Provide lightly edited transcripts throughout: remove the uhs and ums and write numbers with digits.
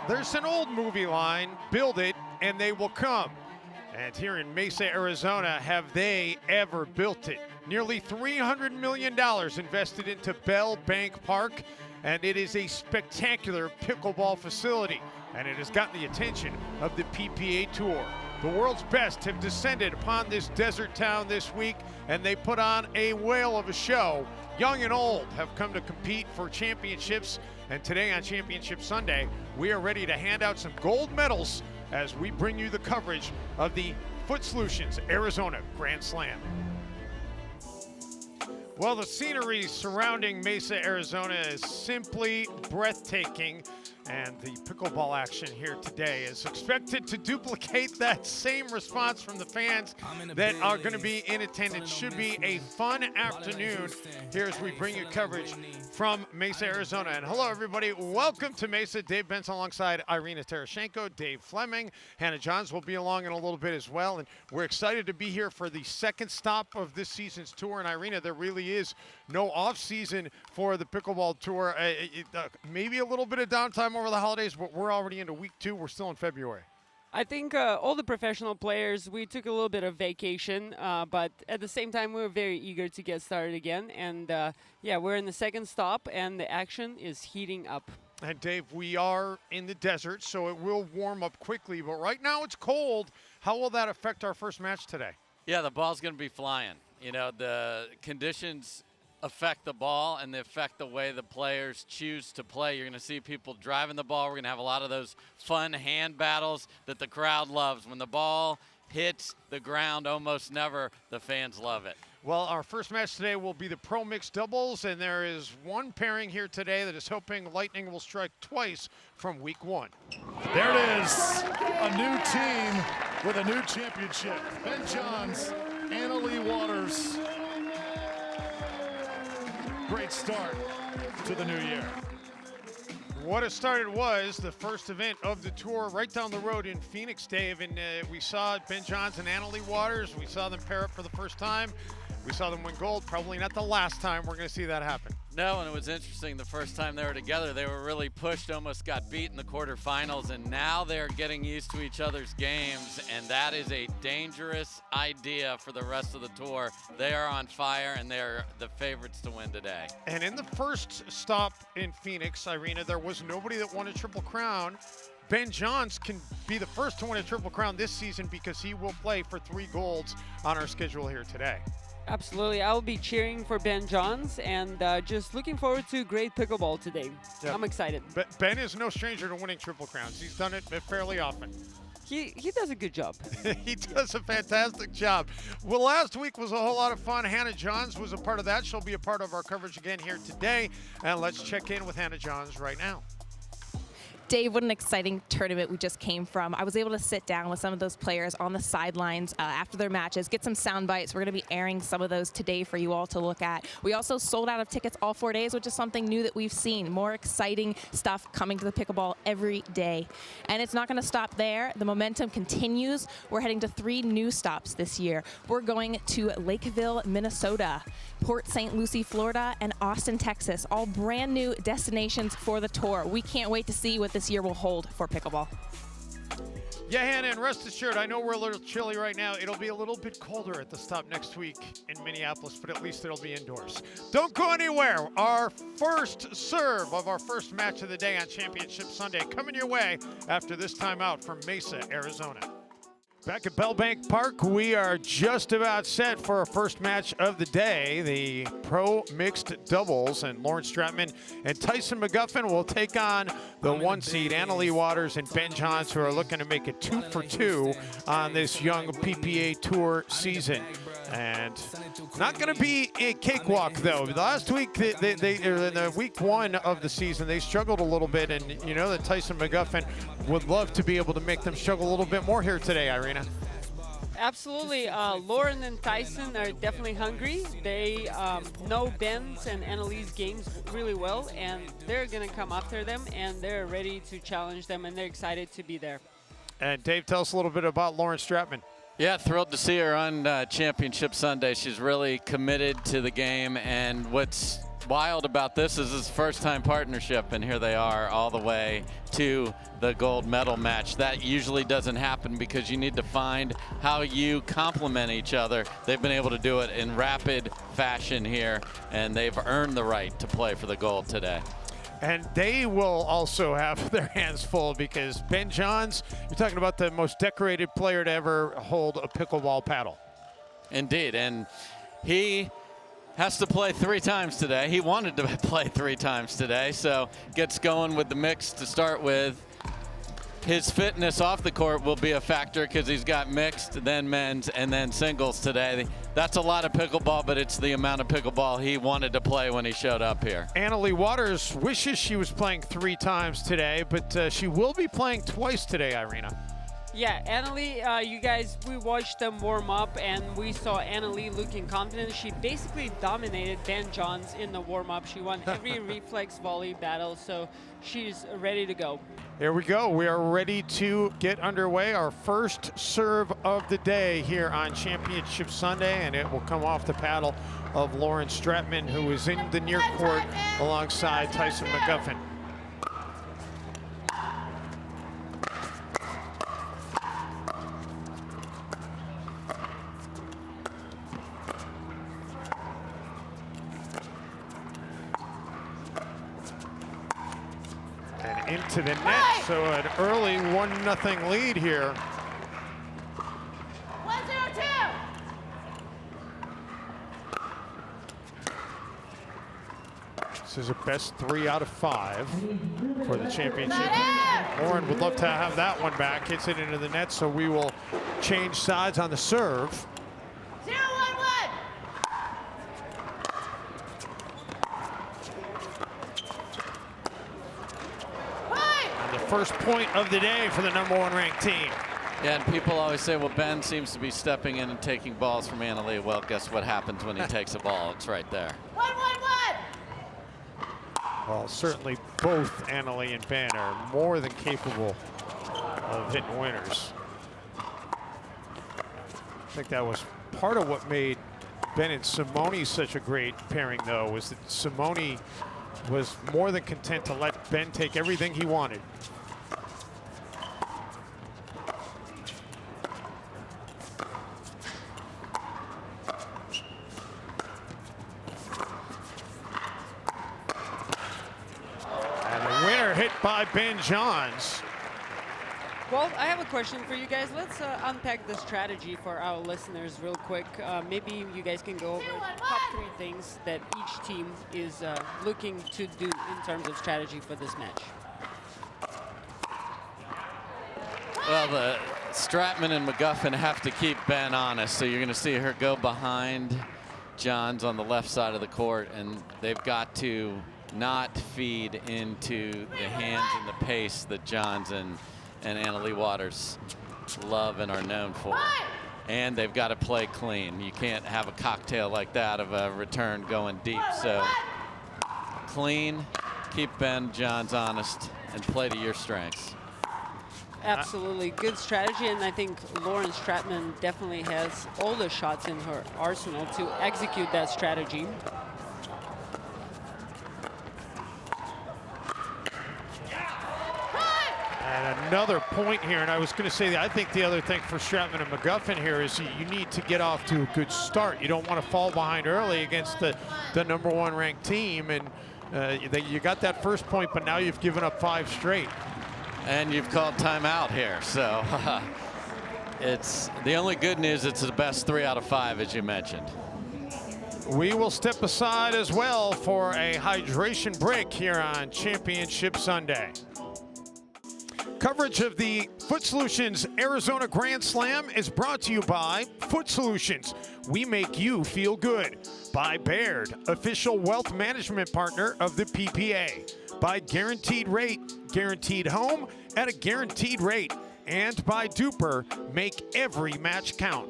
There's an old movie line, build it and they will come. And here in Mesa, Arizona, have they ever built it? Nearly $300 million invested into Bell Bank Park, and it is a spectacular pickleball facility, and it has gotten the attention of the PPA Tour. The world's best have descended upon this desert town this week, and they put on a whale of a show. Young and old have come to compete for championships, and today on Championship Sunday, we are ready to hand out some gold medals as we bring you the coverage of the Foot Solutions Arizona Grand Slam. Well, the scenery surrounding Mesa, Arizona is simply breathtaking, and the pickleball action here today is expected to duplicate that same response from the fans that are going to be in attendance. Should be a fun afternoon here as we bring you coverage from Mesa, Arizona. And hello, everybody. Welcome to Mesa. Dave Benson alongside Irina Terashenko, Dave Fleming. Hannah Johns will be along in a little bit as well. And we're excited to be here for the second stop of this season's tour. And Irina, there really is no off season for the pickleball tour. Maybe a little bit of downtime over the holidays, but we're already into week 2. We're still in February. I think all the professional players, we took a little bit of vacation, but at the same time, we were very eager to get started again. And yeah, we're in the second stop, and the action is heating up. And Dave, we are in the desert, so it will warm up quickly. But right now, it's cold. How will that affect our first match today? Yeah, the ball's going to be flying. You know, the conditions affect the ball and they affect the way the players choose to play. You're going to see people driving the ball. We're going to have a lot of those fun hand battles that the crowd loves. When the ball hits the ground, almost never, the fans love it. Well, our first match today will be the Pro Mixed Doubles, and there is one pairing here today that is hoping lightning will strike twice from week 1. There it is, a new team with a new championship. Ben Johns, Anna Lee Waters. Great start to the new year. What a start it was, the first event of the tour right down the road in Phoenix, Dave, and we saw Ben Johns and Anna Lee Waters. We saw them pair up for the first time. We saw them win gold. Probably not the last time we're going to see that happen. No, and it was interesting. The first time they were together, they were really pushed, almost got beat in the quarterfinals, and now they're getting used to each other's games, and that is a dangerous idea for the rest of the tour. They are on fire, and they're the favorites to win today. And in the first stop in Phoenix, Irina, there was nobody that won a Triple Crown. Ben Johns can be the first to win a Triple Crown this season because he will play for 3 golds on our schedule here today. Absolutely. I'll be cheering for Ben Johns and just looking forward to great pickleball today. Yep. I'm excited. Ben is no stranger to winning Triple Crowns. He's done it fairly often. He does a good job. He does a fantastic job. Well, last week was a whole lot of fun. Hannah Johns was a part of that. She'll be a part of our coverage again here today. And let's check in with Hannah Johns right now. Dave, what an exciting tournament we just came from. I was able to sit down with some of those players on the sidelines after their matches, get some sound bites. We're going to be airing some of those today for you all to look at. We also sold out of tickets all 4 days, which is something new that we've seen. More exciting stuff coming to the pickleball every day. And it's not going to stop there. The momentum continues. We're heading to 3 new stops this year. We're going to Lakeville, Minnesota, Port St. Lucie, Florida, and Austin, Texas. All brand new destinations for the tour. We can't wait to see what this year will hold for pickleball. Yeah, Hannah, and rest assured, I know we're a little chilly right now. It'll be a little bit colder at the stop next week in Minneapolis, but at least it'll be indoors. Don't go anywhere. Our first serve of our first match of the day on Championship Sunday coming your way after this timeout from Mesa, Arizona. Back at Bell Bank Park, we are just about set for our first match of the day, the Pro Mixed Doubles, and Lauren Stratman and Tyson McGuffin will take on the 1 seed, Anna Lee Waters and Ben Johns, who are looking to make it 2 for 2 on this young PPA Tour season. And not going to be a cakewalk, though. Last week, in the week 1 of the season, they struggled a little bit, and you know that Tyson McGuffin would love to be able to make them struggle a little bit more here today, Irina. Absolutely. Lauren and Tyson are definitely hungry. They know Ben's and Anna Lee's games really well, and they're going to come after them, and they're ready to challenge them, and they're excited to be there. And Dave, tell us a little bit about Lauren Stratman. Yeah, thrilled to see her on Championship Sunday. She's really committed to the game, and what's wild about this is his first-time partnership, and here they are all the way to the gold medal match. That usually doesn't happen because you need to find how you complement each other. They've been able to do it in rapid fashion here, and they've earned the right to play for the gold today. And they will also have their hands full because Ben Johns, you're talking about the most decorated player to ever hold a pickleball paddle. Indeed, and he has to play 3 times today. He wanted to play 3 times today, so gets going with the mix to start with. His fitness off the court will be a factor because he's got mixed, then men's, and then singles today. That's a lot of pickleball, but it's the amount of pickleball he wanted to play when he showed up here. Annalie Waters wishes she was playing 3 times today, but she will be playing twice today, Irina. Yeah, Annalie, you guys, we watched them warm up and we saw Annalie looking confident. She basically dominated Ben Johns in the warm-up. She won every reflex volley battle, so she's ready to go. Here we go. We are ready to get underway. Our first serve of the day here on Championship Sunday, and it will come off the paddle of Lauren Stratman, who is in the near court alongside Tyson McGuffin. And into the net, so an early 1-0 lead here. 1-0-2. This is a best 3 out of 5 for the championship. Lauren would love to have that one back. Hits it into the net, so we will change sides on the serve. 0-1-1. And the first point of the day for the #1 ranked team. Yeah, and people always say, well, Ben seems to be stepping in and taking balls from Annalie. Well, guess what happens when he takes a ball? It's right there. 1-1-1. Well, certainly both Annalie and Ben are more than capable of hitting winners. I think that was part of what made Ben and Simone such a great pairing, though, was that Simone was more than content to let Ben take everything he wanted. By Ben Johns. Well, I have a question for you guys. Let's unpack the strategy for our listeners real quick. Maybe you guys can go over top 3 things that each team is looking to do in terms of strategy for this match. Well, the Stratman and McGuffin have to keep Ben honest, so you're going to see her go behind Johns on the left side of the court, and they've got to not feed into the hands and the pace that Johns and Annalie Waters love and are known for. And they've got to play clean. You can't have a cocktail like that of a return going deep. So clean, keep Ben Johns honest, and play to your strengths. Absolutely, good strategy, and I think Lauren Stratman definitely has all the shots in her arsenal to execute that strategy. And another point here, and I was going to say that I think the other thing for Stratman and McGuffin here is you need to get off to a good start. You don't want to fall behind early against the #1 ranked team, and you got that first point, but now you've given up 5 straight. And you've called timeout here, so it's the only good news. It's the best 3 out of 5, as you mentioned. We will step aside as well for a hydration break here on Championship Sunday. Coverage of the Foot Solutions Arizona Grand Slam is brought to you by Foot Solutions. We make you feel good. By Baird, official wealth management partner of the PPA. By Guaranteed Rate, guaranteed home at a guaranteed rate. And by Duper, make every match count.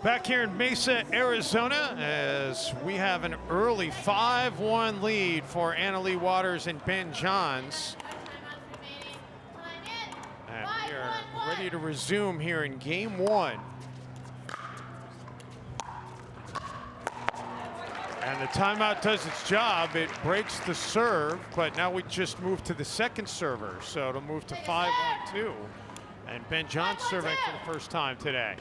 Back here in Mesa, Arizona, as we have an early 5-1 lead for Annalie Waters and Ben Johns. And we are ready to resume here in game 1. And the timeout does its job. It breaks the serve, but now we just moved to the second server, so it'll move to 5-1-2. And Ben Johns serving for the first time today.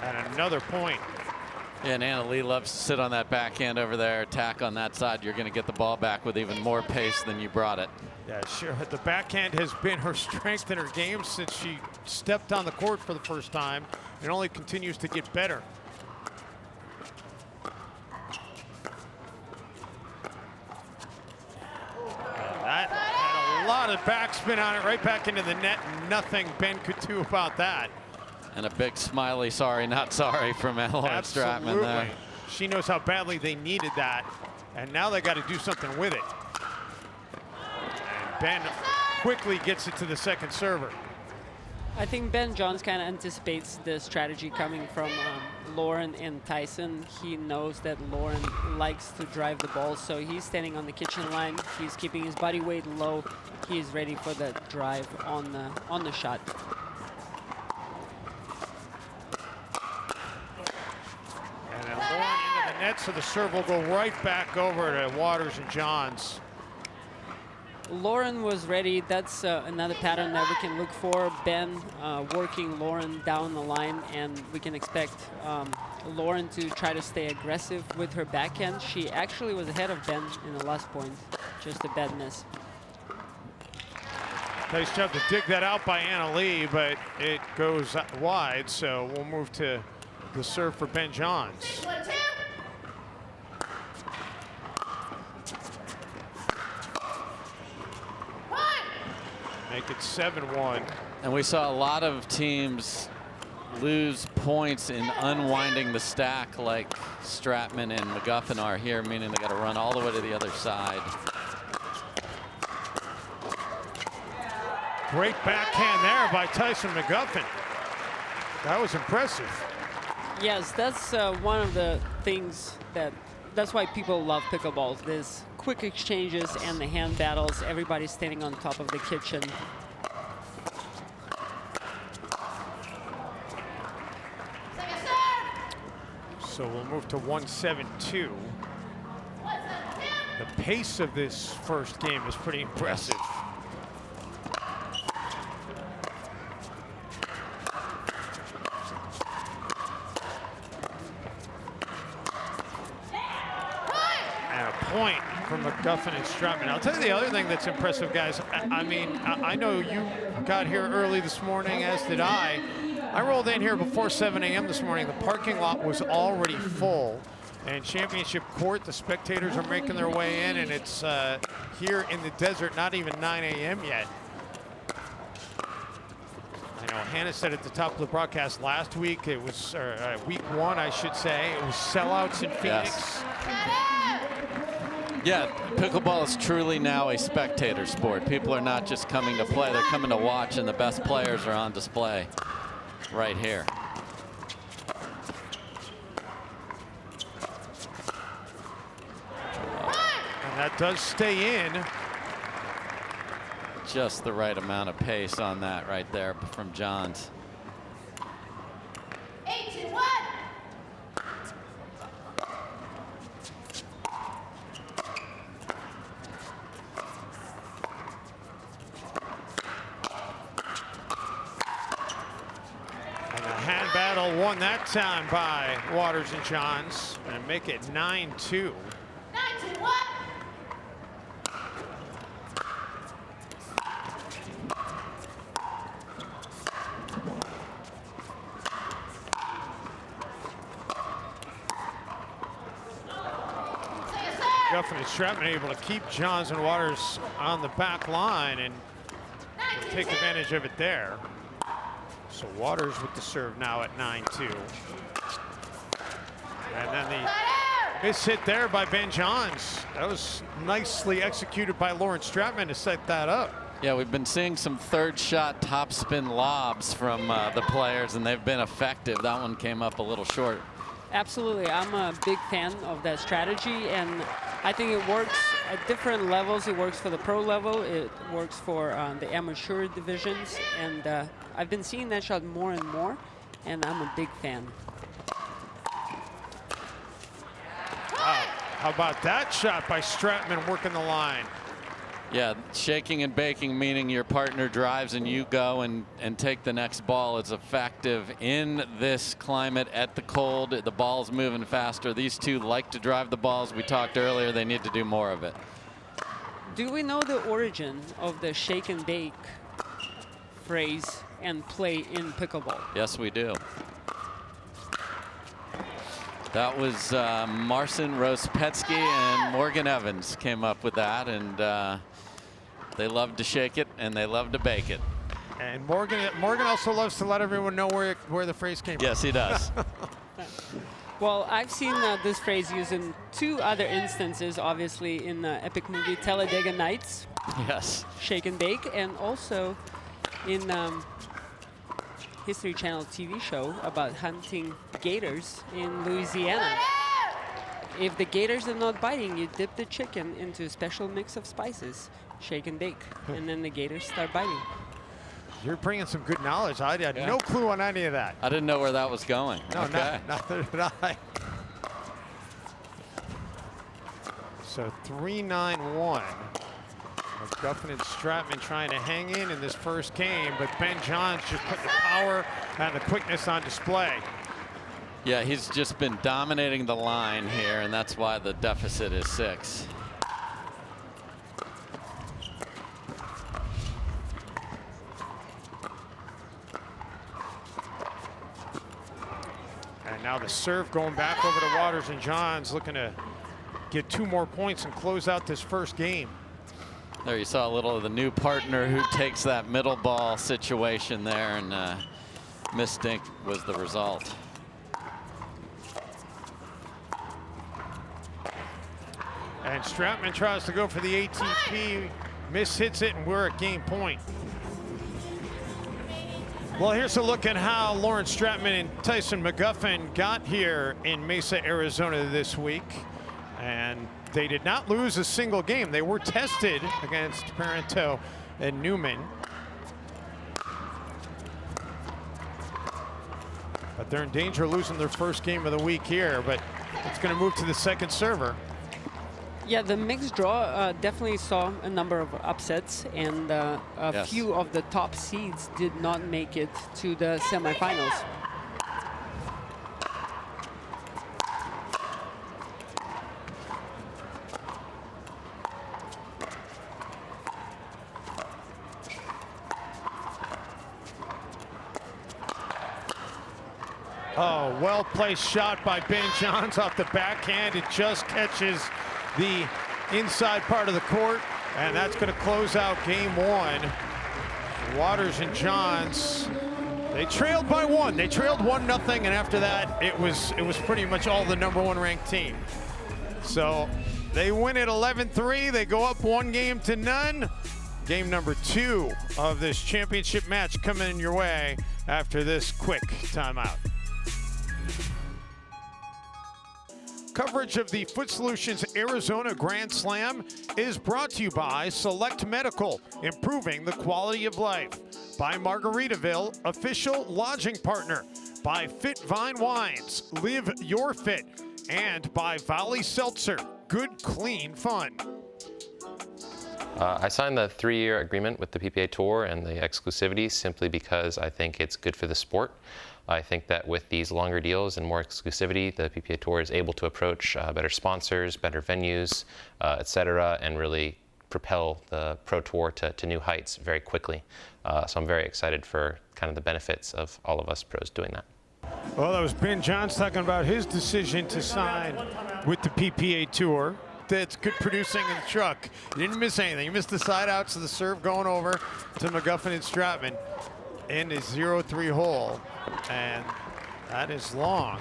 And another point. Yeah, and Anna Lee loves to sit on that backhand over there, attack on that side. You're going to get the ball back with even more pace than you brought it. Yeah, sure. The backhand has been her strength in her game since she stepped on the court for the first time. It only continues to get better. And that had a lot of backspin on it, right back into the net. Nothing Ben could do about that. And a big smiley, sorry, not sorry from Lauren Stratman there. She knows how badly they needed that, and now they got to do something with it. And Ben quickly gets it to the second server. I think Ben Johns kind of anticipates the strategy coming from Lauren and Tyson. He knows that Lauren likes to drive the ball, so he's standing on the kitchen line. He's keeping his body weight low. He's ready for the drive on the shot. Net, so the serve will go right back over to Waters and Johns. Lauren was ready. That's another pattern that we can look for. Ben working Lauren down the line, and we can expect Lauren to try to stay aggressive with her backhand. She actually was ahead of Ben in the last point. Just a bad miss. Nice job to dig that out by Anna Lee, but it goes wide, so we'll move to the serve for Ben Johns. Make it 7-1. And we saw a lot of teams lose points in unwinding the stack like Stratman and McGuffin are here, meaning they got to run all the way to the other side. Great backhand there by Tyson McGuffin. That was impressive. Yes, that's one of the things that's why people love pickleball. There's quick exchanges and the hand battles. Everybody's standing on top of the kitchen. So we'll move to 1-7-2. The pace of this first game is pretty impressive. Point from McGuffin and Stratman. I'll tell you the other thing that's impressive, guys. I mean, I know you got here early this morning, as did I. I rolled in here before 7 a.m. this morning. The parking lot was already full. And Championship Court, the spectators are making their way in, and it's here in the desert, not even 9 a.m. yet. I know Hannah said at the top of the broadcast last week, it was week one, I should say, it was sellouts in Phoenix. Yes. Yeah, pickleball is truly now a spectator sport. People are not just coming to play, they're coming to watch, and the best players are on display right here. And that does stay in. Just the right amount of pace on that right there from Johns. 8-1. Won that time by Waters and Johns, and make it 9-2. 9-1. Guffin and Stratman able to keep Johns and Waters on the back line and take advantage of it there. So Waters with the serve now at 9-2. And then the miss hit there by Ben Johns. That was nicely executed by Lauren Stratman to set that up. Yeah, we've been seeing some third shot topspin lobs from the players, and they've been effective. That one came up a little short. Absolutely. I'm a big fan of that strategy, and I think it works at different levels. It works for the pro level. It works for the amateur divisions, and I've been seeing that shot more and more, and I'm a big fan. How about that shot by Stratman working the line? Yeah, shaking and baking, meaning your partner drives and you go and take the next ball. It's effective in this climate at the cold. The ball's moving faster. These two like to drive the balls. We talked earlier, they need to do more of it. Do we know the origin of the shake and bake phrase and play in pickleball? Yes, we do. That was Marcin Rospetsky and Morgan Evans came up with that, and they love to shake it and they love to bake it. And Morgan also loves to let everyone know where the phrase came from. Yes, he does. Well, I've seen this phrase used in 2 other instances, obviously in the epic movie Talladega Nights. Yes. Shake and bake, and also in History Channel TV show about hunting gators in Louisiana. If the gators are not biting, you dip the chicken into a special mix of spices, shake and bake, and then the gators start biting. You're bringing some good knowledge. I had no clue on any of that. I didn't know where that was going. No, okay. neither did I. So 3-9-1. McGuffin and Stratman trying to hang in this first game, but Ben Johns just put the power and the quickness on display. Yeah, he's just been dominating the line here, and that's why the deficit is 6. And now the serve going back over to Waters and Johns, looking to get 2 more points and close out this first game. There you saw a little of the new partner who takes that middle ball situation there, and misdink was the result. And Stratman tries to go for the ATP, mishits it, and we're at game point. Well, here's a look at how Lawrence Stratman and Tyson McGuffin got here in Mesa, Arizona this week. And they did not lose a single game. They were tested against Parento and Newman. But they're in danger of losing their first game of the week here, but it's going to move to the second server. Yeah, the mixed draw definitely saw a number of upsets, and a few of the top seeds did not make it to the semifinals. Oh, well-placed shot by Ben Johns off the backhand. It just catches the inside part of the court, and that's going to close out game 1. Waters and Johns, they trailed by 1. They trailed 1-0, and after that, it was pretty much all the #1 ranked team. So they win at 11-3. They go up 1-0. Game number 2 of this championship match coming your way after this quick timeout. Coverage of the Foot Solutions Arizona Grand Slam is brought to you by Select Medical, improving the quality of life. By Margaritaville, official lodging partner. By Fit Vine Wines, live your fit. And by Valley Seltzer, good, clean fun. I signed the 3-year agreement with the PPA Tour and the exclusivity simply because I think it's good for the sport. I think that with these longer deals and more exclusivity, the PPA Tour is able to approach better sponsors, better venues, et cetera, and really propel the Pro Tour to new heights very quickly. So I'm very excited for kind of the benefits of all of us pros doing that. Well, that was Ben Johns talking about his decision to sign with the PPA Tour. That's good producing in the truck. You didn't miss anything. You missed the side outs of the serve going over to McGuffin and Stratman in his 0-3 hole. And that is long.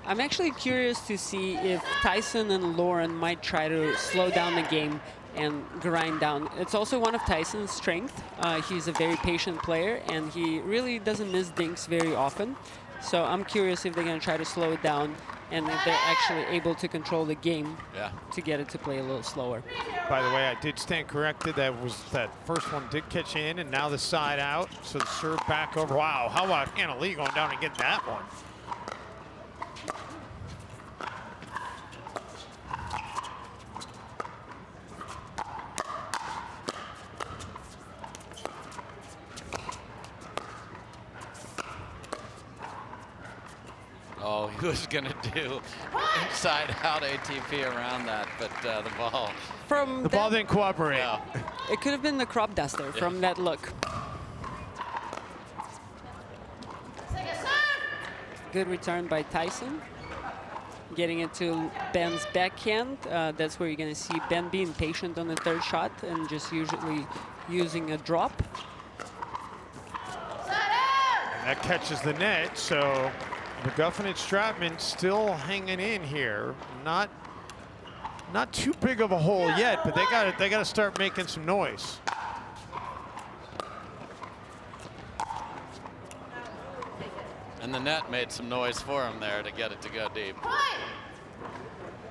I'm actually curious to see if Tyson and Lauren might try to slow down the game and grind down. It's also one of Tyson's strengths. He's a very patient player, and he really doesn't miss dinks very often. So I'm curious if they're going to try to slow it down and if they're actually able to control the game to get it to play a little slower. By the way, I did stand corrected. That first one did catch in, and now the side out. So the serve back over. Wow, how about Anna Lee going down and getting that one? Oh, he was going to do inside out ATP around that, but the ball. From the ball didn't cooperate. Yeah. It could have been the crop duster from that look. Good return by Tyson. Getting it to Ben's backhand. That's where you're going to see Ben being patient on the third shot and just usually using a drop. And that catches the net, so McGuffin and Stratman still hanging in here. Not too big of a hole yet, but they got to start making some noise. And the net made some noise for him there to get it to go deep.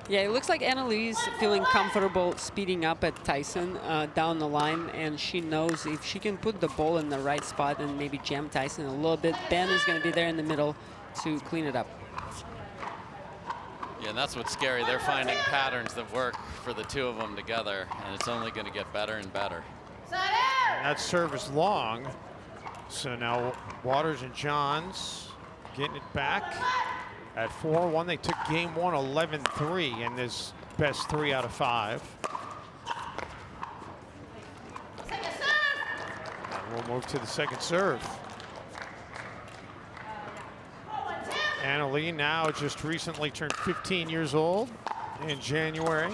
Yeah, it looks like Annalise feeling comfortable speeding up at Tyson down the line, and she knows if she can put the ball in the right spot and maybe jam Tyson a little bit, Ben is going to be there in the middle to clean it up. Yeah, and that's what's scary. They're finding patterns that work for the two of them together, and it's only going to get better and better. And that serve is long. So now Waters and Johns getting it back at 4-1. They took game one 11-3 in this best 3 out of 5. And we'll move to the second serve. Anna Lee now just recently turned 15 years old in January.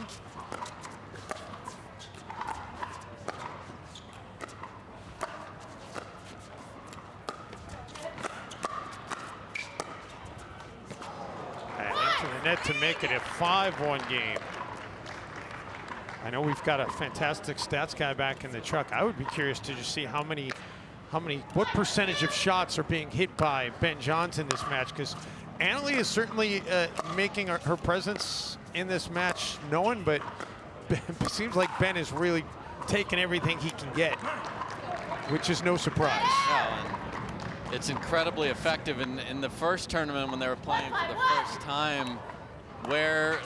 And into the net to make it a 5-1 game. I know we've got a fantastic stats guy back in the truck. I would be curious to just see what percentage of shots are being hit by Ben Johns in this match, because Anna Lee is certainly making her presence in this match known, but it seems like Ben is really taking everything he can get, which is no surprise. Well, and it's incredibly effective. In the first tournament when they were playing for the first time, where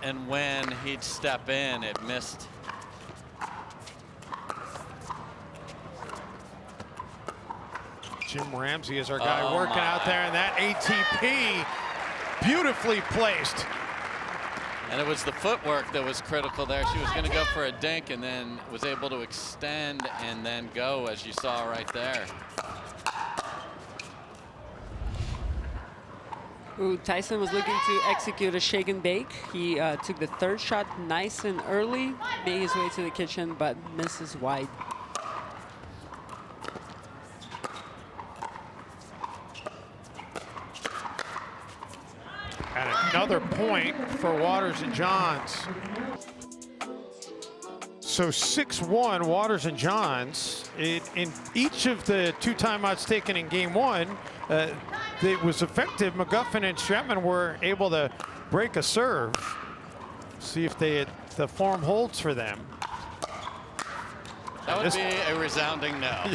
and when he'd step in, it missed. Jim Ramsey is our guy working out there, and that ATP beautifully placed. And it was the footwork that was critical there. She was going to go for a dink and then was able to extend and then go, as you saw right there. Ooh, Tyson was looking to execute a shake and bake. He took the third shot nice and early, made his way to the kitchen, but misses wide. And another point for Waters and Johns. So 6-1 Waters and Johns. In each of the 2 timeouts taken in game one, it was effective. McGuffin and Stratman were able to break a serve. See if the form holds for them. That would be a resounding no.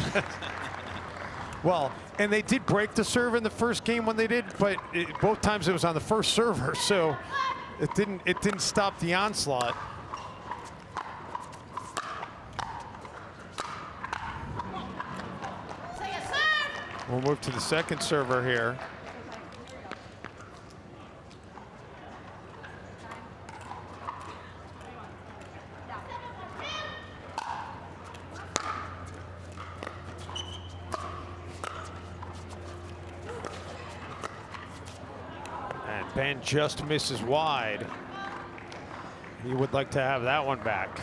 Well, and they did break the serve in the first game when they did, but both times it was on the first server, so it didn't stop the onslaught. We'll move to the second server here. And Ben just misses wide. He would like to have that one back.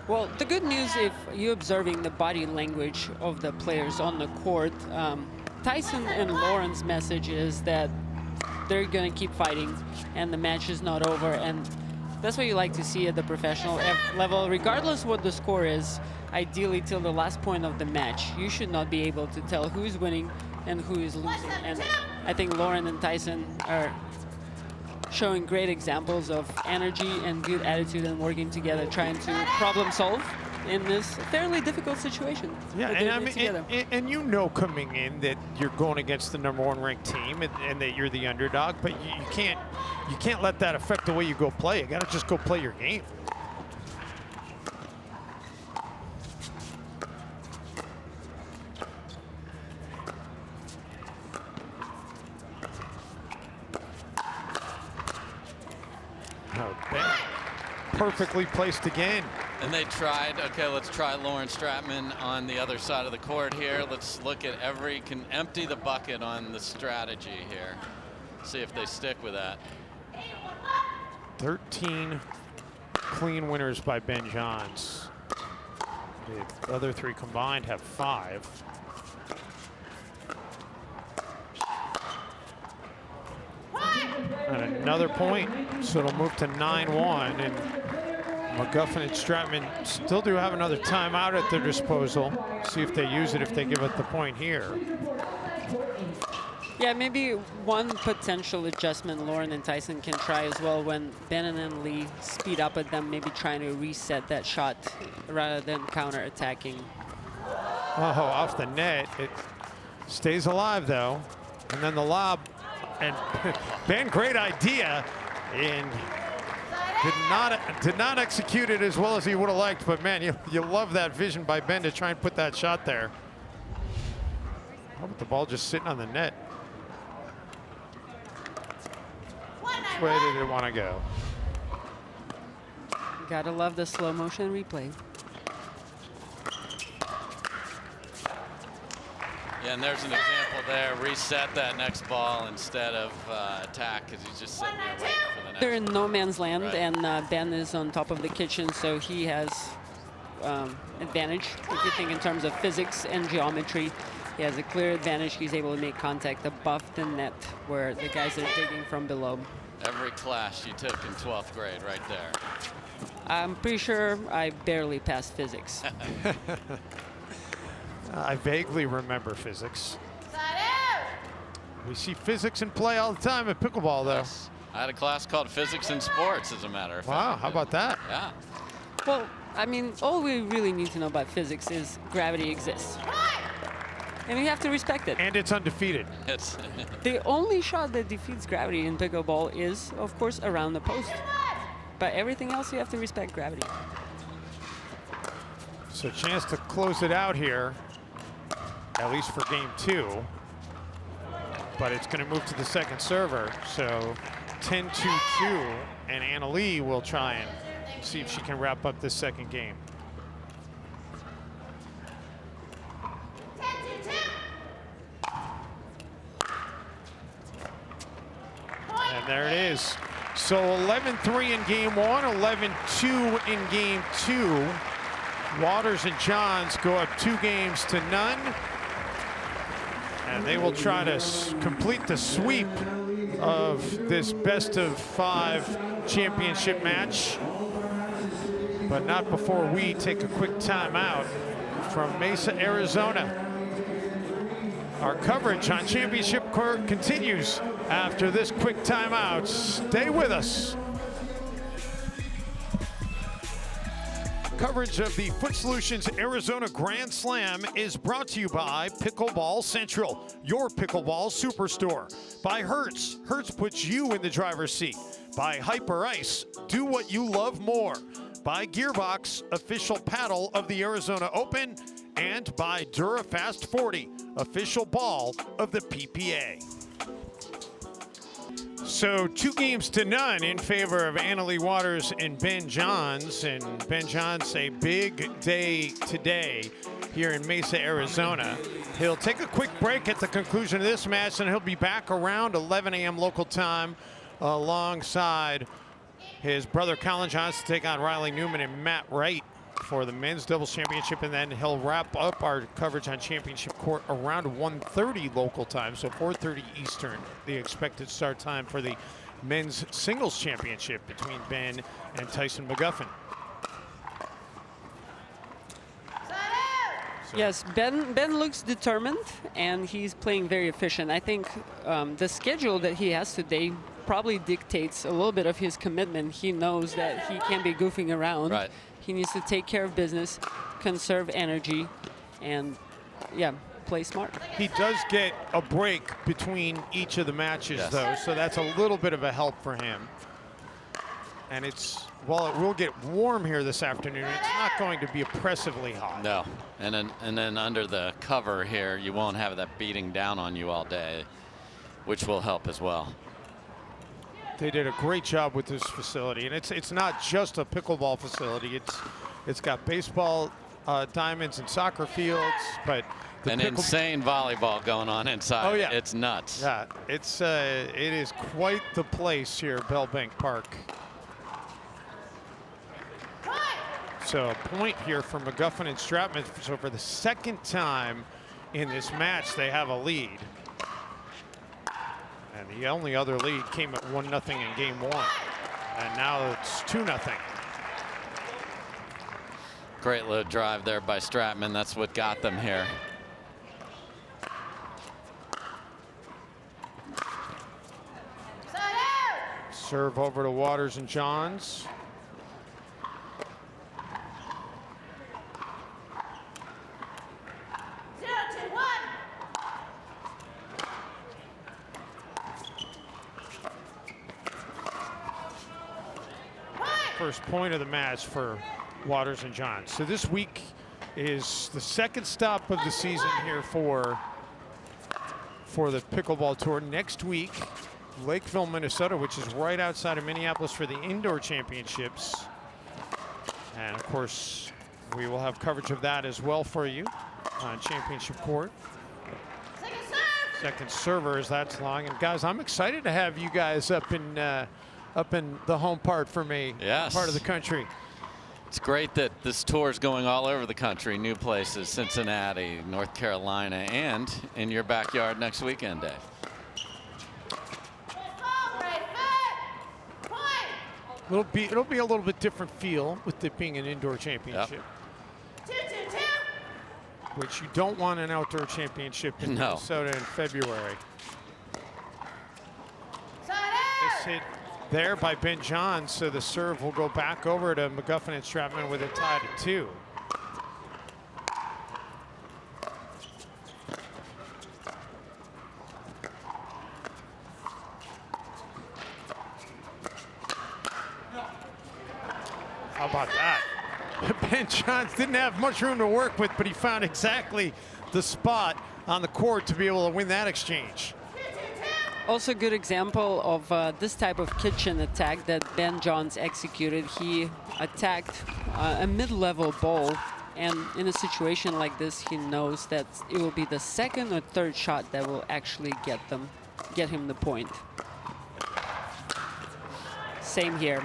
Well, the good news, if you're observing the body language of the players on the court, Tyson and Lauren's message is that they're going to keep fighting and the match is not over. And that's what you like to see at the professional level. Regardless what the score is, ideally till the last point of the match, you should not be able to tell who's winning, and who is losing. And I think Lauren and Tyson are showing great examples of energy and good attitude and working together, trying to problem solve in this fairly difficult situation. Yeah, that and they're I in mean, together. and you know coming in that you're going against the #1 ranked team and that you're the underdog, but you can't let that affect the way you go play. You got to just go play your game. Oh, Ben, perfectly placed again. And they tried, okay, let's try Lauren Stratman on the other side of the court here. Let's look at can empty the bucket on the strategy here. See if they stick with that. 13 clean winners by Ben Johns. The other 3 combined have 5. And another point, so it'll move to 9-1. And McGuffin and Stratman still do have another timeout at their disposal. See if they use it, if they give up the point here. Yeah, maybe one potential adjustment Lauren and Tyson can try as well when Ben and Lee speed up at them, maybe trying to reset that shot rather than counter-attacking. Oh, off the net. It stays alive, though. And then the lob. And Ben, great idea. And did not execute it as well as he would have liked. But, man, you love that vision by Ben to try and put that shot there. How about the ball just sitting on the net? Which way did it want to go? Gotta love the slow motion replay. Yeah, and there's an example there. Reset that next ball instead of attack, because he's just sitting there waiting for the next. They're in no man's land, Right. and Ben is on top of the kitchen, so he has advantage. If you think in terms of physics and geometry, he has a clear advantage. He's able to make contact above the net where the guys are digging from below. Every class you took in 12th grade right there. I'm pretty sure I barely passed physics. I vaguely remember physics. We see physics in play all the time at pickleball, though. Yes. I had a class called Physics and Sports, as a matter of fact. Wow, how about that? Yeah. Well, I mean, all we really need to know about physics is gravity exists. And we have to respect it. And it's undefeated. It's The only shot that defeats gravity in pickleball is, of course, around the post. But everything else, you have to respect gravity. So chance to close it out here, at least for game 2. But it's going to move to the second server. So 10-2-2, and Anna Lee will try and see if she can wrap up this second game. And there it is. So 11-3 in game 1, 11-2 in game 2. Waters and Johns go up 2-0. And they will try to complete the sweep of this best-of-5 championship match. But not before we take a quick timeout from Mesa, Arizona. Our coverage on Championship Court continues after this quick timeout. Stay with us. Coverage of the Foot Solutions Arizona Grand Slam is brought to you by Pickleball Central, your pickleball superstore. By Hertz, Hertz puts you in the driver's seat. By Hyper Ice, do what you love more. By Gearbox, official paddle of the Arizona Open. And by DURA Fast 40, official ball of the PPA. So 2-0 in favor of Anna Lee Waters and Ben Johns. And Ben Johns, a big day today here in Mesa, Arizona. He'll take a quick break at the conclusion of this match, and he'll be back around 11 a.m. local time alongside his brother Colin Johns to take on Riley Newman and Matt Wright for the men's doubles championship, and then he'll wrap up our coverage on Championship Court around 1:30 local time, so 4:30 Eastern, the expected start time for the men's singles championship between Ben and Tyson McGuffin. So. Yes, Ben looks determined, and he's playing very efficient. I think the schedule that he has today probably dictates a little bit of his commitment. He knows that he can't be goofing around. Right. He needs to take care of business, conserve energy, and yeah, play smart. He does get a break between each of the matches, Yes. though, so that's a little bit of a help for him. And while it will get warm here this afternoon, it's not going to be oppressively hot. No, and then under the cover here, you won't have that beating down on you all day, which will help as well. They did a great job with this facility, and it's not just a pickleball facility. It's got baseball diamonds and soccer fields, but An insane volleyball going on inside. Oh, yeah. It's nuts. Yeah, it is quite the place here at Bellbank Park. So a point here for McGuffin and Stratman. So for the second time in this match, they have a lead. And the only other lead came at 1-0 in game 1. And now it's 2-0. Great little drive there by Stratman. That's what got them here. Serve over to Waters and Johns. First point of the match for Waters and Johns. So this week is the second stop of the season here for the Pickleball Tour. Next week, Lakeville, Minnesota, which is right outside of Minneapolis for the indoor championships. And of course, we will have coverage of that as well for you on Championship Court. Second servers, that's long. And guys, I'm excited to have you guys up in the home part for me. Yes. Part of the country. It's great that this tour is going all over the country, new places, Cincinnati, North Carolina, and in your backyard next weekend, Dave. It'll be a little bit different feel with it being an indoor championship. Which you don't want an outdoor championship in Minnesota in February. This hit there by Ben Johns, so the serve will go back over to McGuffin and Stratman with a tie to 2. How about that? Ben Johns didn't have much room to work with, but he found exactly the spot on the court to be able to win that exchange. Also a good example of this type of kitchen attack that Ben Johns executed. He attacked a mid-level ball, and in a situation like this, he knows that it will be the second or third shot that will actually get him the point. Same here.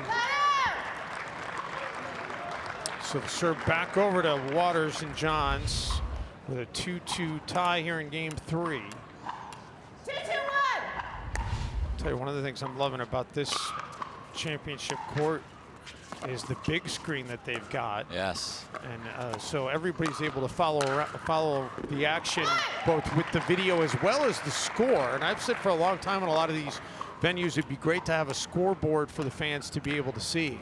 So the serve back over to Waters and Johns with a 2-2 tie here in game 3. Tell you, one of the things I'm loving about this championship court is the big screen that they've got. Yes. And so everybody's able to follow the action both with the video as well as the score. And I've said for a long time in a lot of these venues, it'd be great to have a scoreboard for the fans to be able to see.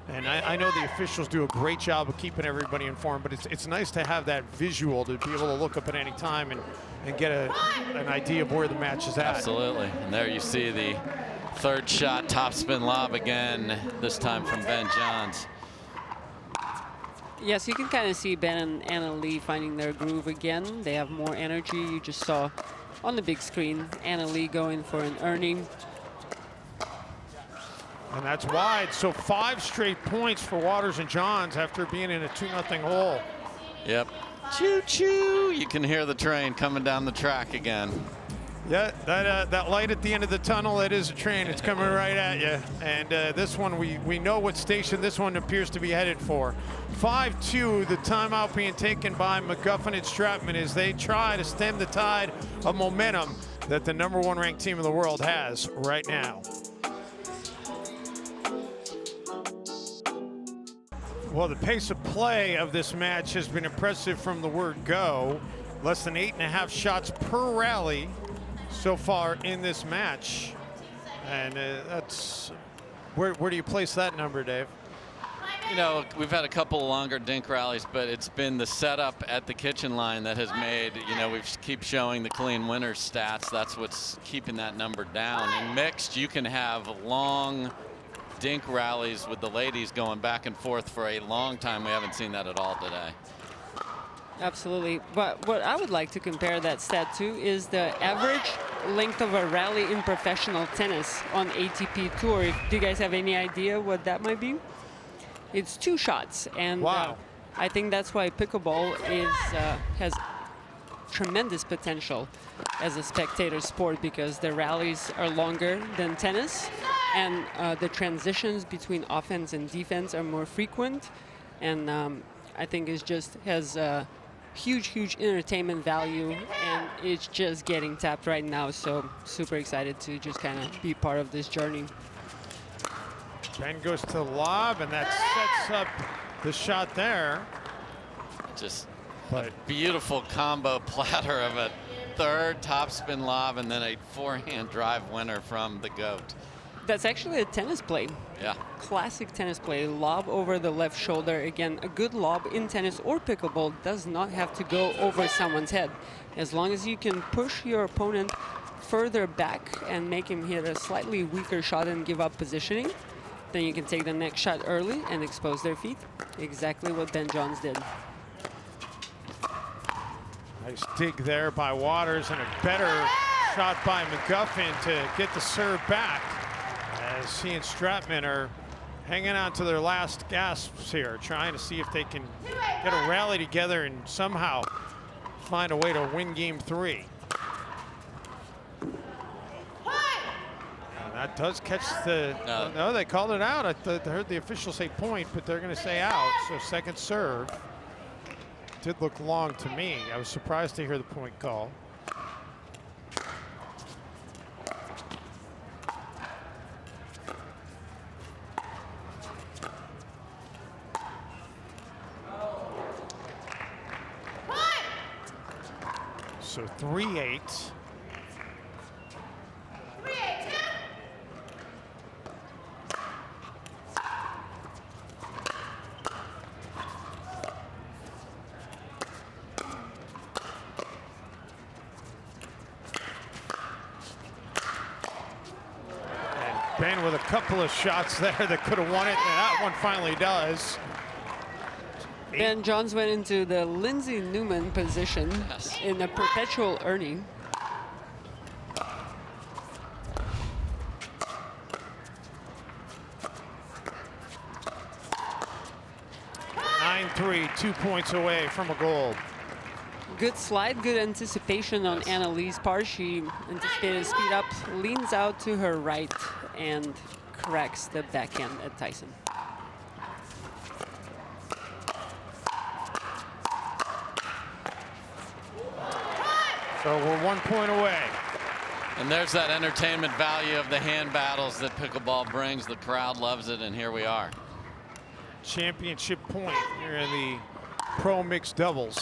And I know the officials do a great job of keeping everybody informed, but it's nice to have that visual to be able to look up at any time and get an idea of where the match is at. Absolutely. And there you see the third shot, topspin lob again, this time from Ben Johns. Yes, you can kind of see Ben and Anna Lee finding their groove again. They have more energy. You just saw on the big screen Anna Lee going for an earning. And that's wide. So 5 straight points for Waters and Johns after being in a 2-0 hole. Yep. Choo-choo. You can hear the train coming down the track again. Yeah, that light at the end of the tunnel, it is a train. It's coming right at you. And this one, we know what station this one appears to be headed for. 5-2, the timeout being taken by McGuffin and Stratman as they try to stem the tide of momentum that the #1 ranked team in the world has right now. Well, the pace of play of this match has been impressive from the word go. Less than 8.5 shots per rally so far in this match. And that's, where do you place that number, Dave? You know, we've had a couple of longer dink rallies, but it's been the setup at the kitchen line that has made, you know, we keep showing the clean winners stats. That's what's keeping that number down. In mixed, you can have long dink rallies with the ladies going back and forth for a long time. We haven't seen that at all today. Absolutely. But what I would like to compare that stat to is the average length of a rally in professional tennis on ATP Tour. Do you guys have any idea what that might be? It's 2 shots, and wow. I think that's why pickleball has tremendous potential as a spectator sport, because the rallies are longer than tennis, and the transitions between offense and defense are more frequent, and I think it just has huge entertainment value, and it's just getting tapped right now. So super excited to just kind of be part of this journey. Ben goes to lob, and that sets up the shot there. Just a beautiful combo platter of a third topspin lob and then a forehand drive winner from the GOAT. That's actually a tennis play. Yeah. Classic tennis play. Lob over the left shoulder. Again, a good lob in tennis or pickleball does not have to go over someone's head. As long as you can push your opponent further back and make him hit a slightly weaker shot and give up positioning, then you can take the next shot early and expose their feet. Exactly what Ben Johns did. Nice dig there by Waters, and a better shot by McGuffin to get the serve back, as he and Stratman are hanging on to their last gasps here, trying to see if they can get a rally together and somehow find a way to win game 3. That does catch the, no, they called it out. I heard the official say point, but they're going to say out. So second serve. Did look long to me. I was surprised to hear the point call. So 3-8. Ben with a couple of shots there that could have won it, and that one finally does. Ben Johns went into the Lindsay Newman position in a perpetual earning. 9-3, 2 points away from a gold. Good slide, good anticipation on Annalie's part. She anticipated speed up, leans out to her right, and cracks the backhand at Tyson. So we're 1 point away. And there's that entertainment value of the hand battles that pickleball brings. The crowd loves it, and here we are. Championship point here in the pro mixed doubles.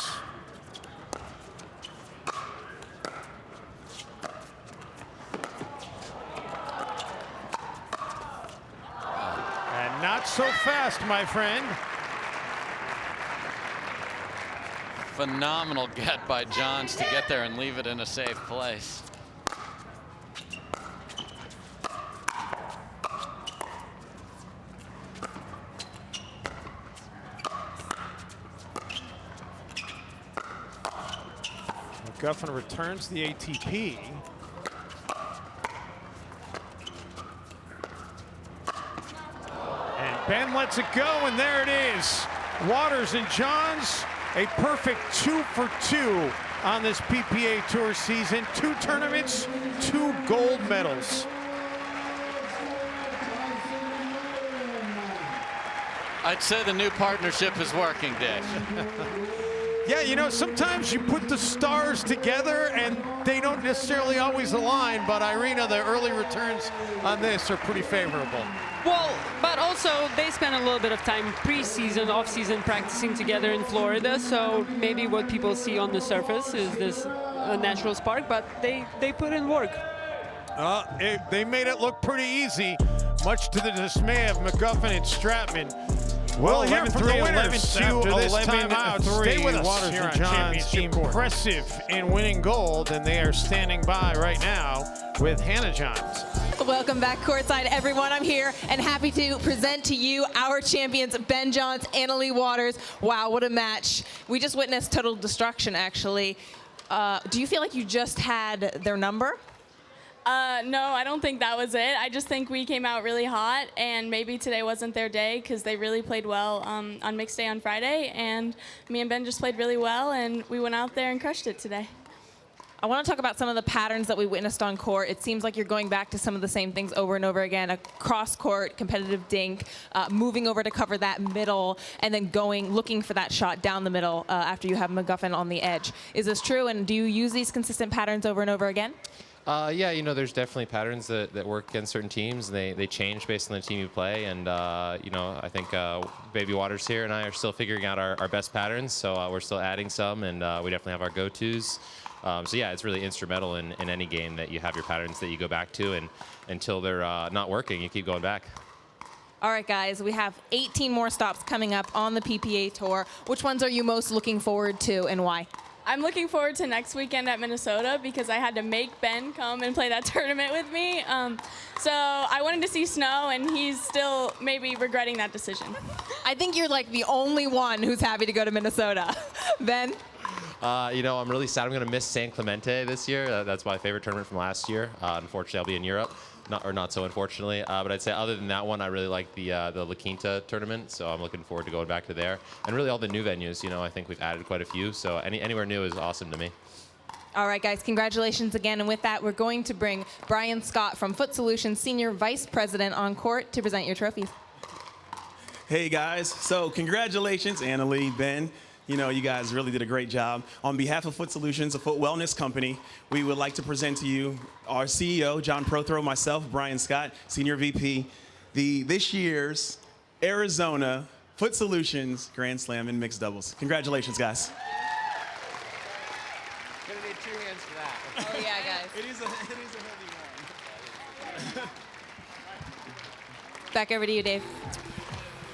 And not so fast, my friend. Phenomenal get by Johns to get there and leave it in a safe place. McGuffin returns the ATP. And Ben lets it go, and there it is. Waters and Johns, a perfect 2 for 2 on this PPA Tour season. 2 tournaments, 2 gold medals. I'd say the new partnership is working, Dave. Yeah, you know, sometimes you put the stars together and they don't necessarily always align, but Irina, the early returns on this are pretty favorable. Well, but also they spent a little bit of time preseason, off-season practicing together in Florida, so maybe what people see on the surface is this natural spark, but they put in work. They made it look pretty easy, much to the dismay of McGuffin and Stratman. We'll hear from the winners after this timeout. Stay with us here on Championship Court. Impressive in winning gold, and they are standing by right now with Hannah Johns. Welcome back courtside, everyone. I'm here and happy to present to you our champions, Ben Johns, Annalie Waters. Wow, what a match. We just witnessed total destruction, actually. Do you feel like you just had their number? No, I don't think that was it. I just think we came out really hot, and maybe today wasn't their day because they really played well on mixed day on Friday, and me and Ben just played really well, and we went out there and crushed it today. I want to talk about some of the patterns that we witnessed on court. It seems like you're going back to some of the same things over and over again, a cross-court competitive dink, moving over to cover that middle, and then looking for that shot down the middle after you have McGuffin on the edge. Is this true, and do you use these consistent patterns over and over again? Yeah, you know, there's definitely patterns that work against certain teams, and they change based on the team you play. And, you know, I think Baby Waters here and I are still figuring out our best patterns, so we're still adding some, and we definitely have our go-tos. So, yeah, it's really instrumental in any game that you have your patterns that you go back to, and until they're not working, you keep going back. All right, guys, we have 18 more stops coming up on the PPA Tour. Which ones are you most looking forward to, and why? I'm looking forward to next weekend at Minnesota because I had to make Ben come and play that tournament with me. So I wanted to see snow, and he's still maybe regretting that decision. I think you're like the only one who's happy to go to Minnesota. Ben? You know, I'm really sad I'm going to miss San Clemente this year. That's my favorite tournament from last year. Unfortunately, I'll be in Europe. Not so unfortunately. But I'd say other than that one, I really like the La Quinta tournament, so I'm looking forward to going back to there. And really all the new venues, you know, I think we've added quite a few, so anywhere new is awesome to me. All right, guys, congratulations again. And with that, we're going to bring Brian Scott from Foot Solutions, Senior Vice President on court to present your trophies. Hey, guys. So congratulations, Annalie, Ben. You know, you guys really did a great job. On behalf of Foot Solutions, a foot wellness company, we would like to present to you our CEO, John Prothro, myself, Brian Scott, Senior VP, this year's Arizona Foot Solutions Grand Slam in mixed doubles. Congratulations, guys. Gonna need 2 hands for that. Oh, yeah, guys. It is a heavy one. Back over to you, Dave.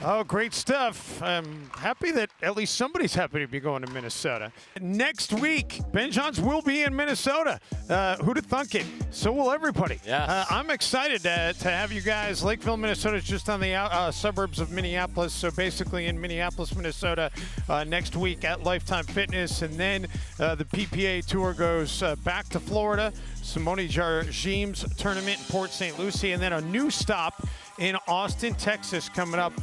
Oh, great stuff. I'm happy that at least somebody's happy to be going to Minnesota. Next week, Ben Johns will be in Minnesota. Who'd have thunk it? So will everybody. Yes. I'm excited to have you guys. Lakeville, Minnesota is just on the suburbs of Minneapolis, so basically in Minneapolis, Minnesota next week at Lifetime Fitness. And then the PPA Tour goes back to Florida, Simone Jargim's tournament in Port St. Lucie, and then a new stop in Austin, Texas coming up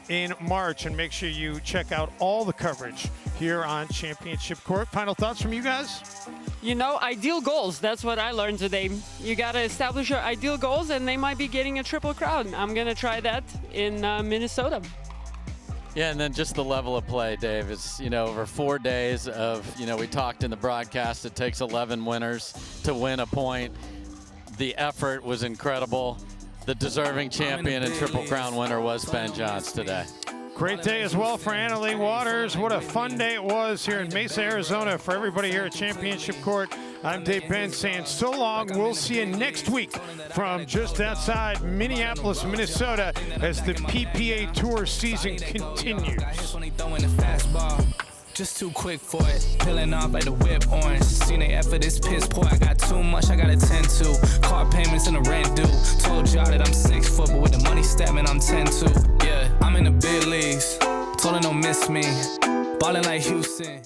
in March. And make sure you check out all the coverage here on Championship Court. Final thoughts from you guys? You know, ideal goals. That's what I learned today. You got to establish your ideal goals, and they might be getting a triple crowd. I'm going to try that in Minnesota. Yeah, and then just the level of play, Dave, is, you know, over 4 days of, you know, we talked in the broadcast, it takes 11 winners to win a point. The effort was incredible. The deserving champion and Triple Crown winner was Ben Johns today. Great day as well for Annalie Waters. What a fun day it was here in Mesa, Arizona for everybody here at Championship Court. I'm Dave Ben saying so long. We'll see you next week from just outside Minneapolis, Minnesota as the PPA Tour season continues. Just too quick for it, peeling off like the whip orange. Seen they effort, this piss poor. I got too much I gotta tend to. Car payments and the rent due. Told y'all that I'm 6 foot, but with the money statement, I'm 10-2. Yeah, I'm in the big leagues. Told her don't miss me. Ballin' like Houston.